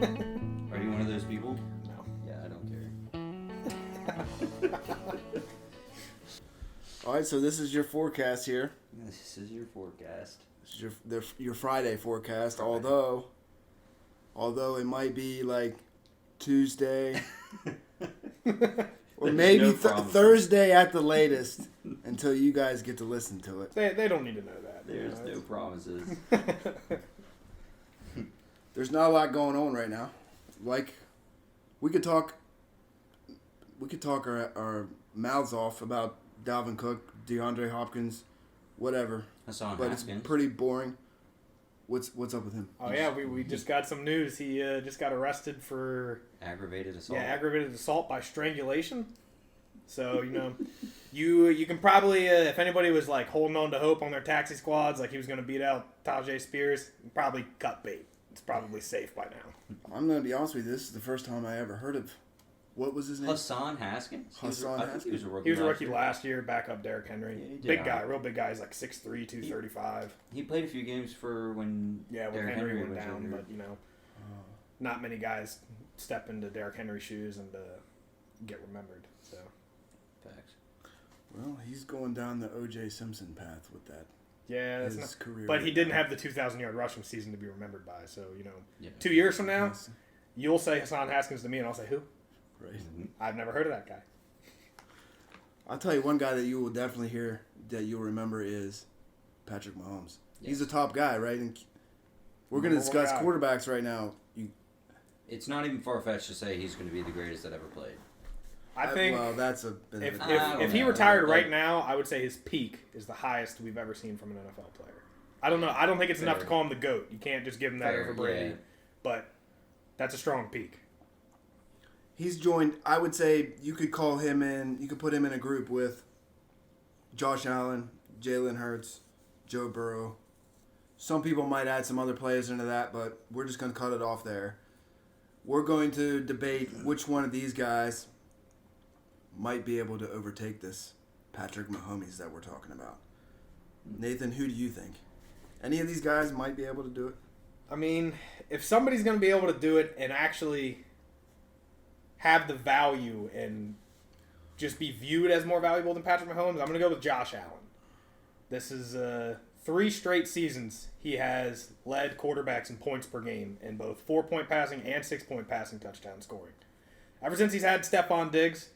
Are you one of those people? No. Yeah, I don't care. All right, so this is your forecast here. This is your forecast. This is your Friday forecast. Although it might be like Tuesday or maybe Thursday at the latest until you guys get to listen to it. They don't need to know that. There's no promises. There's not a lot going on right now. Like, we could talk our mouths off about Dalvin Cook, DeAndre Hopkins, whatever. Hassan but Haskins. It's pretty boring. What's up with him? Oh yeah, we just got some news. He just got arrested for aggravated assault. Yeah, aggravated assault by strangulation. So you can probably if anybody was like holding on to hope on their taxi squads, like he was going to beat out Tajay Spears, probably cut bait. It's probably safe by now. I'm going to be honest with you. This is the first time I ever heard of. What was his name? Hassan Haskins. I think he was a rookie. He was a rookie last year, back up Derrick Henry. Yeah, big guy, real big guy. He's like 6'3", 235. He played a few games for when Derrick Henry went down, injured. but not many guys step into Derrick Henry's shoes and get remembered. So, facts. Well, he's going down the O.J. Simpson path with that. Yeah, that's his career. But he didn't have the 2,000-yard rushing season to be remembered by. So 2 Yeah. years from now, you'll say Hassan Haskins to me, and I'll say who? Right. I've never heard of that guy. I'll tell you one guy that you will definitely hear that you'll remember is Patrick Mahomes. Yes. He's a top guy, right? And we're going to discuss quarterbacks right now. It's not even far-fetched to say he's going to be the greatest that ever played. I think well, that's a bit if he retired right now, I would say his peak is the highest we've ever seen from an NFL player. I don't know. I don't think it's enough to call him the GOAT. You can't just give him that over Brady. Yeah. But that's a strong peak. He's joined, I would say you could call him in, you could put him in a group with Josh Allen, Jalen Hurts, Joe Burrow. Some people might add some other players into that, but we're just going to cut it off there. We're going to debate which one of these guys might be able to overtake this Patrick Mahomes that we're talking about. Nathan, who do you think? Any of these guys might be able to do it? I mean, if somebody's going to be able to do it and actually have the value and just be viewed as more valuable than Patrick Mahomes, I'm going to go with Josh Allen. This is 3 straight seasons he has led quarterbacks in points per game in both 4-point passing and 6-point passing touchdown scoring. Ever since he's had Stephon Diggs,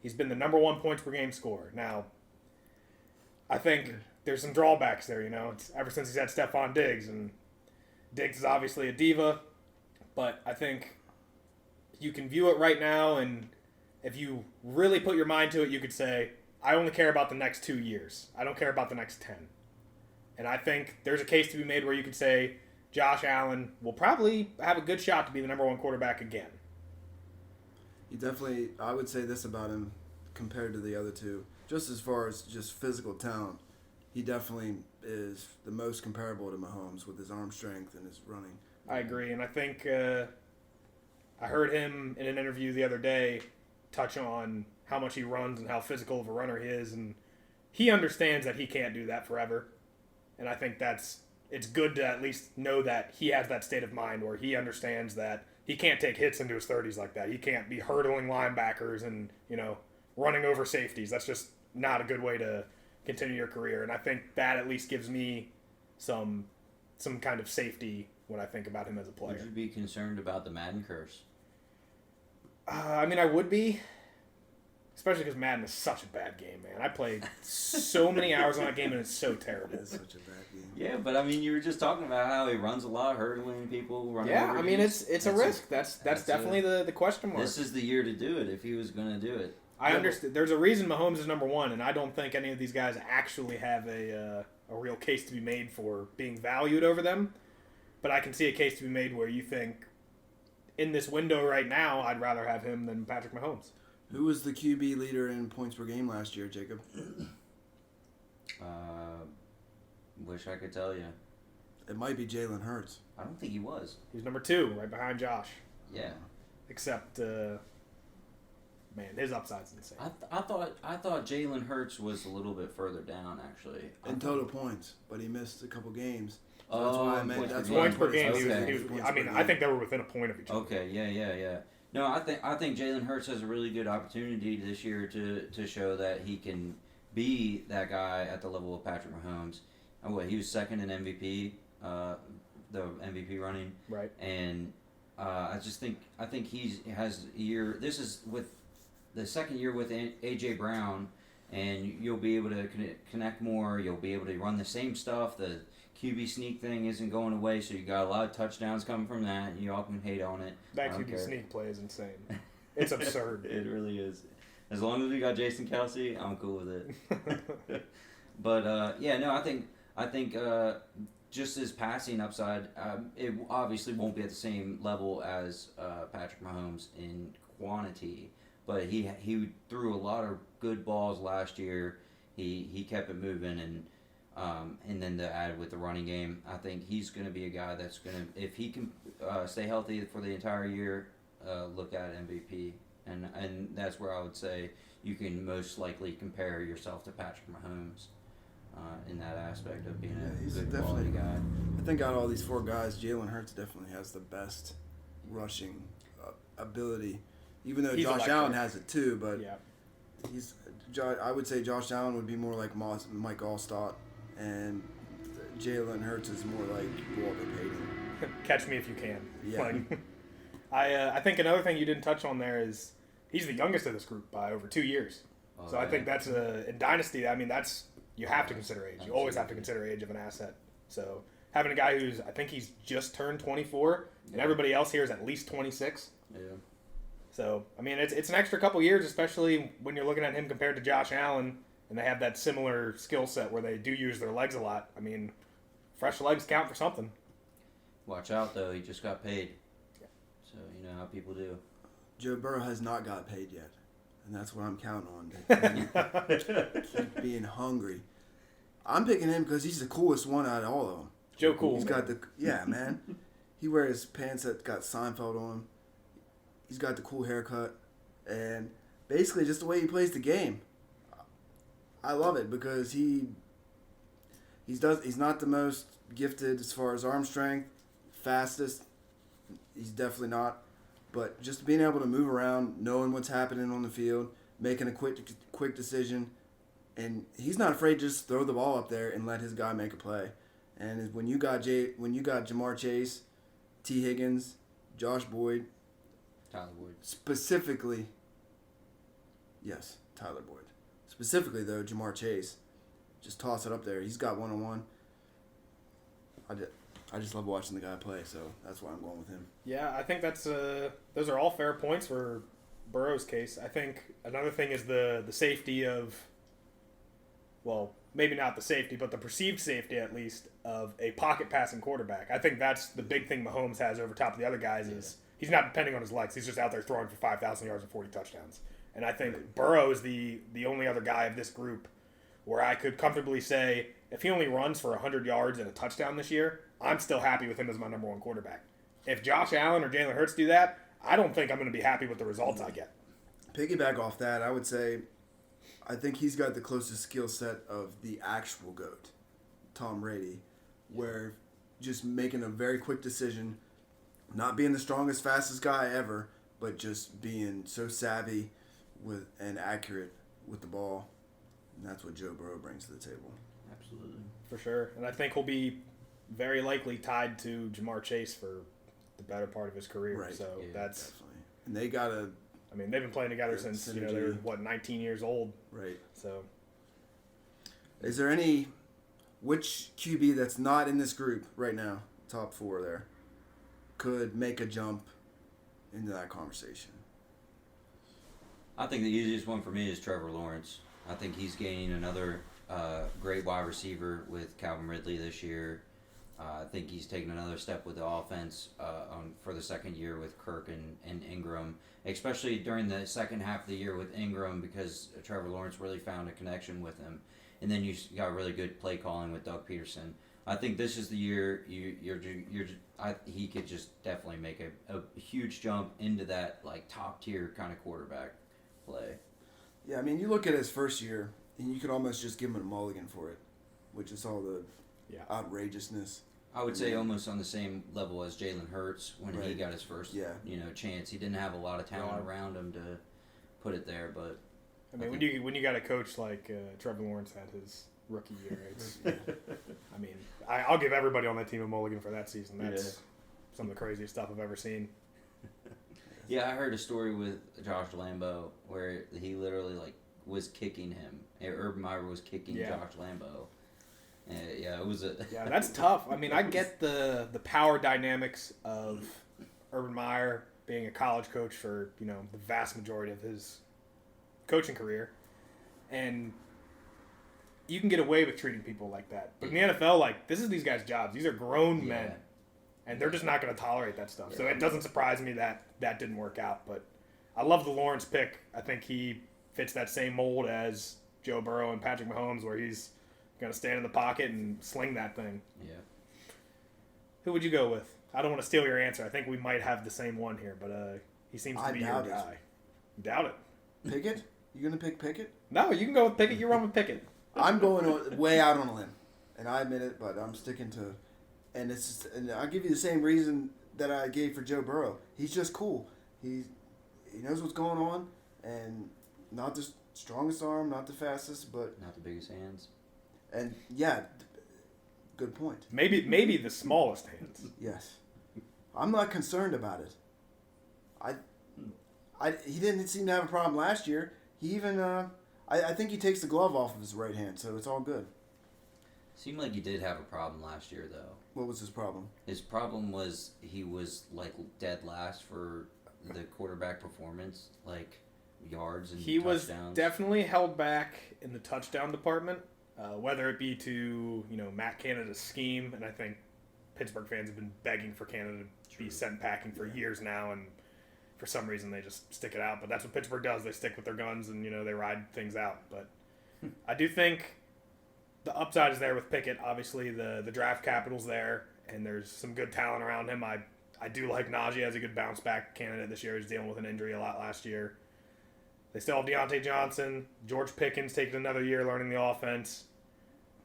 he's been the number 1 points per game scorer. Now, I think there's some drawbacks there, It's ever since he's had Stephon Diggs, and Diggs is obviously a diva, but I think you can view it right now, and if you really put your mind to it, you could say, I only care about the next 2 years. I don't care about the next 10. And I think there's a case to be made where you could say Josh Allen will probably have a good shot to be the number 1 quarterback again. He definitely, I would say this about him compared to the other two. Just as far as just physical talent, he definitely is the most comparable to Mahomes with his arm strength and his running. I agree, and I think I heard him in an interview the other day touch on how much he runs and how physical of a runner he is, and he understands that he can't do that forever. And I think it's good to at least know that he has that state of mind where he understands that he can't take hits into his 30s like that. He can't be hurdling linebackers and, running over safeties. That's just not a good way to continue your career. And I think that at least gives me some kind of safety when I think about him as a player. Would you be concerned about the Madden curse? I mean, I would be. Especially because Madden is such a bad game, man. I played so many hours on that game, and it's so terrible. It's such a bad game. Yeah, but I mean, you were just talking about how he runs a lot, hurdling people, running over I mean, dudes. it's a risk. That's definitely the question mark. This is the year to do it if he was going to do it. I understand. There's a reason Mahomes is number 1, and I don't think any of these guys actually have a real case to be made for being valued over them. But I can see a case to be made where you think, in this window right now, I'd rather have him than Patrick Mahomes. Who was the QB leader in points per game last year, Jacob? Wish I could tell you. It might be Jalen Hurts. I don't think he was. He's number 2, right behind Josh. Yeah. Except, man, his upside's insane. I thought Jalen Hurts was a little bit further down, actually. In total points, but he missed a couple games. So that's why I meant points per that's game. why I Points per put it game. as Okay. He was, points I per mean, game. I think they were within a point of each other. Okay, yeah. No, I think Jalen Hurts has a really good opportunity this year to show that he can be that guy at the level of Patrick Mahomes. He was second in MVP, the MVP running, Right. and I think he has a year. This is with the second year with AJ Brown, and you'll be able to connect more. You'll be able to run the same stuff. The QB sneak thing isn't going away, so you got a lot of touchdowns coming from that. You all can hate on it. That I don't QB care. sneak play is insane. It's absurd. It really is. As long as we got Jason Kelsey, I'm cool with it. But I think just his passing upside, it obviously won't be at the same level as Patrick Mahomes in quantity. But he threw a lot of good balls last year. He kept it moving, and then to add with the running game, I think he's going to be a guy that's going to, if he can stay healthy for the entire year, look at MVP. And that's where I would say you can most likely compare yourself to Patrick Mahomes in that aspect of being a he's good definitely quality guy. I think out of all these four guys, Jalen Hurts definitely has the best rushing ability. Even though He's Josh electric. Allen has it too, but Yeah. I would say Josh Allen would be more like Mike Allstott, and Jalen Hurts is more like Walter Payton. Catch me if you can. Yeah. Like, I think another thing you didn't touch on there is he's the youngest of this group by over 2 years. Oh, So I yeah. think that's in Dynasty. I mean, you have to consider age. You always have to consider age of an asset. So having a guy I think he's just turned 24, and everybody else here is at least 26. Yeah. So I mean, it's an extra couple years, especially when you're looking at him compared to Josh Allen, and they have that similar skill set where they do use their legs a lot. I mean, fresh legs count for something. Well, Watch out, though. He just got paid. So, you know how people do. Joe Burrow has not got paid yet, and that's what I'm counting on. Keep being hungry. I'm picking him because he's the coolest one out of all of them. Joe Cool. He's got man. He wears pants that got Seinfeld on him. He's got the cool haircut, and basically just the way he plays the game. I love it because he's not the most gifted as far as arm strength, fastest. He's definitely not, but just being able to move around, knowing what's happening on the field, making a quick decision, and he's not afraid to just throw the ball up there and let his guy make a play. And when you got Jamar Chase, T. Higgins, Josh Boyd, Tyler Boyd. specifically, yes, Tyler Boyd. Specifically, though, Jamar Chase, just toss it up there. He's got one-on-one. I just love watching the guy play, so that's why I'm going with him. Yeah, I think that's those are all fair points for Burrow's case. I think another thing is the safety of, well, maybe not the safety, but the perceived safety at least of a pocket passing quarterback. I think that's the big thing Mahomes has over top of the other guys is he's not depending on his legs. He's just out there throwing for 5,000 yards and 40 touchdowns. And I think Burrow is the only other guy of this group where I could comfortably say if he only runs for 100 yards and a touchdown this year, I'm still happy with him as my number one quarterback. If Josh Allen or Jalen Hurts do that, I don't think I'm going to be happy with the results I get. Piggyback off that, I would say I think he's got the closest skill set of the actual GOAT, Tom Brady, where just making a very quick decision, not being the strongest, fastest guy ever, but just being so savvy and accurate with the ball. And that's what Joe Burrow brings to the table. Absolutely. For sure. And I think he'll be very likely tied to Jamar Chase for the better part of his career. Right. So Yeah, that's, Definitely. And they got to, I mean, they've been playing together Good since, they synergy. were, 19 years old. right. So Is there which QB that's not in this group right now, top four there, could make a jump into that conversation? I think the easiest one for me is Trevor Lawrence. I think he's gaining another great wide receiver with Calvin Ridley this year. I think he's taken another step with the offense for the second year with Kirk and Ingram, especially during the second half of the year with Ingram because Trevor Lawrence really found a connection with him. And then you got really good play calling with Doug Peterson. I think this is the year he could just definitely make a huge jump into that like top tier kind of quarterback play. Yeah, I mean, you look at his first year, and you could almost just give him a mulligan for it, which is all the outrageousness. I would say almost on the same level as Jalen Hurts when he got his first chance. He didn't have a lot of talent around him to put it there, but I mean, when you got a coach like Trevor Lawrence had his rookie year, it's I mean, I'll give everybody on that team a mulligan for that season. That's some of the craziest stuff I've ever seen. Yeah, I heard a story with Josh Lambo where he literally was kicking him. Urban Meyer was kicking Josh Lambo. It was a yeah, that's tough. I mean, I get the power dynamics of Urban Meyer being a college coach for the vast majority of his coaching career, and you can get away with treating people like that. But in the NFL, this is these guys' jobs. These are grown men, and they're just not going to tolerate that stuff. So it doesn't surprise me that didn't work out. But I love the Lawrence pick. I think he fits that same mold as Joe Burrow and Patrick Mahomes, where he's going to stand in the pocket and sling that thing. Yeah. Who would you go with? I don't want to steal your answer. I think we might have the same one here, but he seems to be your guy. You doubt it. Pickett? You going to pick Pickett? No, you can go with Pickett. You run with Pickett. I'm going way out on a limb, and I admit it, but I'm sticking to. And I'll give you the same reason that I gave for Joe Burrow. He's just cool. He knows what's going on, and not the strongest arm, not the fastest, but not the biggest hands. And good point. Maybe the smallest hands. Yes, I'm not concerned about it. He didn't seem to have a problem last year. He even I think he takes the glove off of his right hand, so it's all good. Seemed like he did have a problem last year, though. What was his problem? His problem was he was dead last for the quarterback performance, yards and he touchdowns. Was definitely held back in the touchdown department, whether it be to Matt Canada's scheme, and I think Pittsburgh fans have been begging for Canada to be sent packing for years now, and for some reason they just stick it out. But that's what Pittsburgh does. They stick with their guns and they ride things out. But I do think the upside is there with Pickett. Obviously the draft capital's there, and there's some good talent around him. I do like Najee as a good bounce back candidate this year. He's dealing with an injury a lot last year. They still have Deontay Johnson. George Pickens taking another year learning the offense.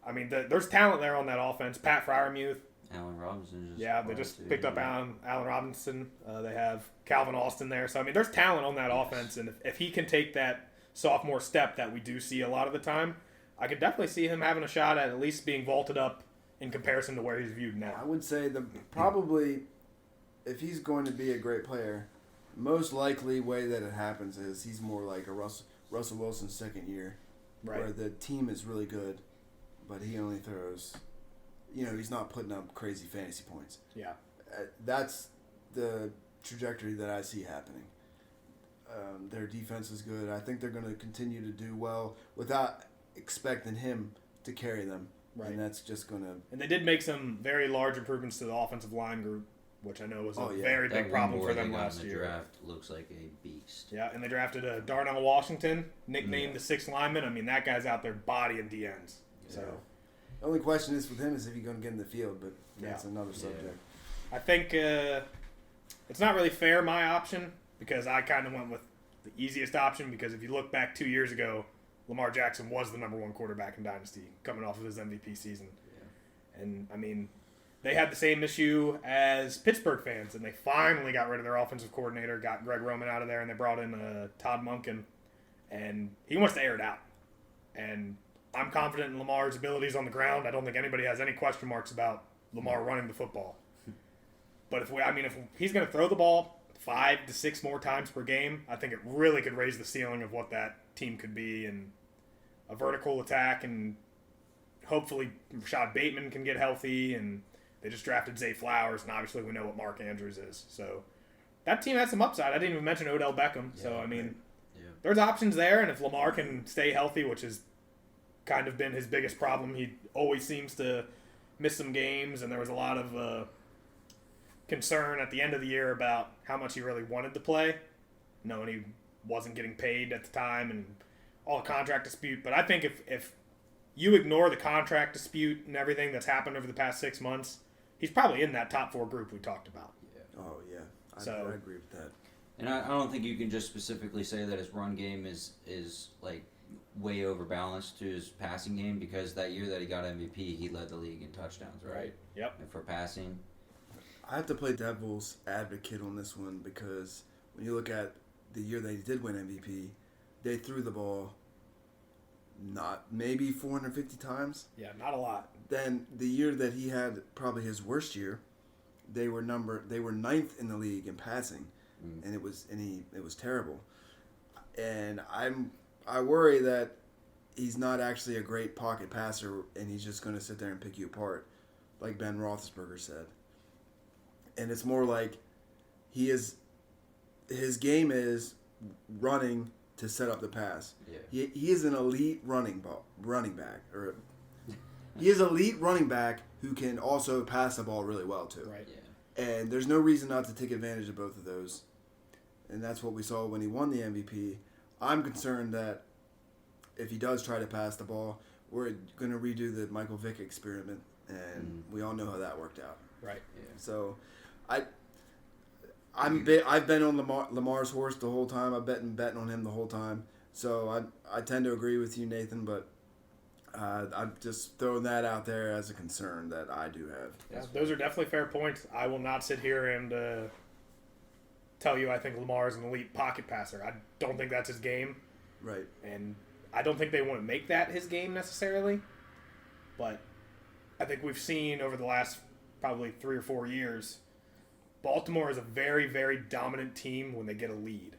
I mean, there's talent there on that offense. Pat Freiermuth. Allen Robinson. They just picked up Allen Robinson. They have Calvin Austin there. So, I mean, there's talent on that offense. And if he can take that sophomore step that we do see a lot of the time, I could definitely see him having a shot at least being vaulted up in comparison to where he's viewed now. I would say probably if he's going to be a great player, most likely way that it happens is he's more like a Russell Wilson's second year, where the team is really good, but he only throws, he's not putting up crazy fantasy points. Yeah. That's the trajectory that I see happening. Their defense is good. I think they're going to continue to do well without expecting him to carry them. Right. And that's just going to... And they did make some very large improvements to the offensive line group, which I know was a very big problem for them last year. Draft looks like a beast. Yeah, and they drafted Darnell Washington, nicknamed the sixth lineman. I mean, that guy's out there bodying DNs. Yeah. So the only question is with him is if he's going to get in the field, but that's another subject. I think it's not really fair, my option, because I kind of went with the easiest option, because if you look back 2 years ago, Lamar Jackson was the number one quarterback in Dynasty coming off of his MVP season. Yeah. And, I mean, they had the same issue as Pittsburgh fans, and they finally got rid of their offensive coordinator, got Greg Roman out of there, and they brought in Todd Monken, and he wants to air it out. And I'm confident in Lamar's abilities on the ground. I don't think anybody has any question marks about Lamar running the football. But if he's going to throw the ball 5 to 6 more times per game, I think it really could raise the ceiling of what that team could be, and a vertical attack, and hopefully Rashad Bateman can get healthy, and they just drafted Zay Flowers, and obviously we know what Mark Andrews is. So that team has some upside. I didn't even mention Odell Beckham. So, I mean, there's options there, and if Lamar can stay healthy, which has kind of been his biggest problem, he always seems to miss some games, and there was a lot of concern at the end of the year about how much he really wanted to play, knowing he wasn't getting paid at the time and all the contract dispute. But I think if you ignore the contract dispute and everything that's happened over the past 6 months, he's probably in that top 4 group we talked about. Yeah. Oh, yeah. I agree with that. And I don't think you can just specifically say that his run game is way overbalanced to his passing game because that year that he got MVP, he led the league in touchdowns, right? Yep. And for passing. I have to play devil's advocate on this one because when you look at the year that he did win MVP, they threw the ball not maybe 450 times. Yeah, not a lot. Then the year that he had probably his worst year, they were ninth in the league in passing, and it was terrible. And I worry that he's not actually a great pocket passer, and he's just going to sit there and pick you apart, like Ben Roethlisberger said. And it's more like his game is running to set up the pass. Yeah. He is an elite running back, or he is an elite running back who can also pass the ball really well too. Right. Yeah. And there's no reason not to take advantage of both of those. And that's what we saw when he won the MVP. I'm concerned that if he does try to pass the ball, we're going to redo the Michael Vick experiment, and we all know how that worked out. Right. Yeah. So, I've been on Lamar's horse the whole time. I've been betting on him the whole time. So I tend to agree with you, Nathan, but I'm just throwing that out there as a concern that I do have. Yeah, those are definitely fair points. I will not sit here and tell you I think Lamar is an elite pocket passer. I don't think that's his game. Right. And I don't think they want to make that his game necessarily. But I think we've seen over the last probably 3 or 4 years, Baltimore is a very, very dominant team when they get a lead.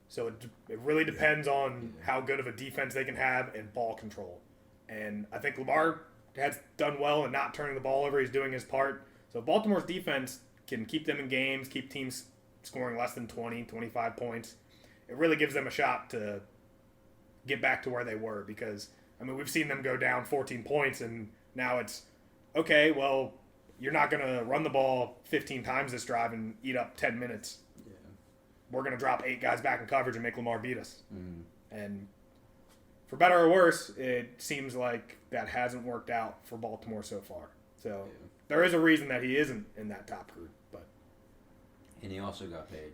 So it really depends on how good of a defense they can have and ball control. And I think Lamar has done well in not turning the ball over. He's doing his part. So Baltimore's defense can keep them in games, keep teams scoring less than 20, 25 points. It really gives them a shot to get back to where they were because, I mean, we've seen them go down 14 points and now it's, okay, well, you're not going to run the ball 15 times this drive and eat up 10 minutes. Yeah. We're going to drop 8 guys back in coverage and make Lamar beat us. Mm. And for better or worse, it seems like that hasn't worked out for Baltimore so far. So there is a reason that he isn't in that top group. But And he also got paid.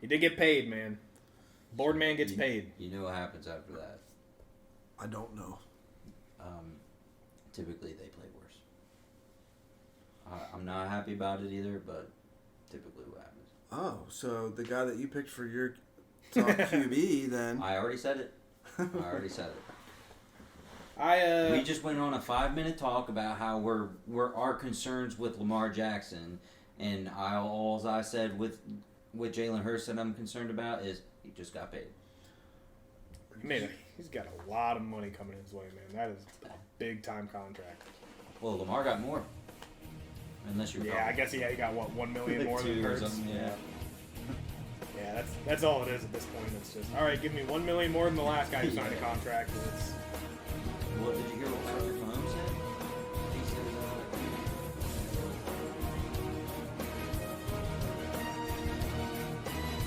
he did get paid, man. Board man gets paid. You know what happens after that. I don't know. Typically, they play worse. I'm not happy about it either, but typically what happens. Oh, so the guy that you picked for your top QB then. I already said it. I We just went on a 5-minute talk about how we're our concerns with Lamar Jackson, and all I said with Jalen Hurts that I'm concerned about is he just got paid. he's got a lot of money coming his way, man. That is a big time contract. Well, Lamar got more. Unless you're I guess he got what, $1 million more than $2 or Hurts. something, yeah. Yeah, that's all it is at this point. It's just all right. Give me $1 million more than the last guy who signed a contract. And it's Well, did you hear what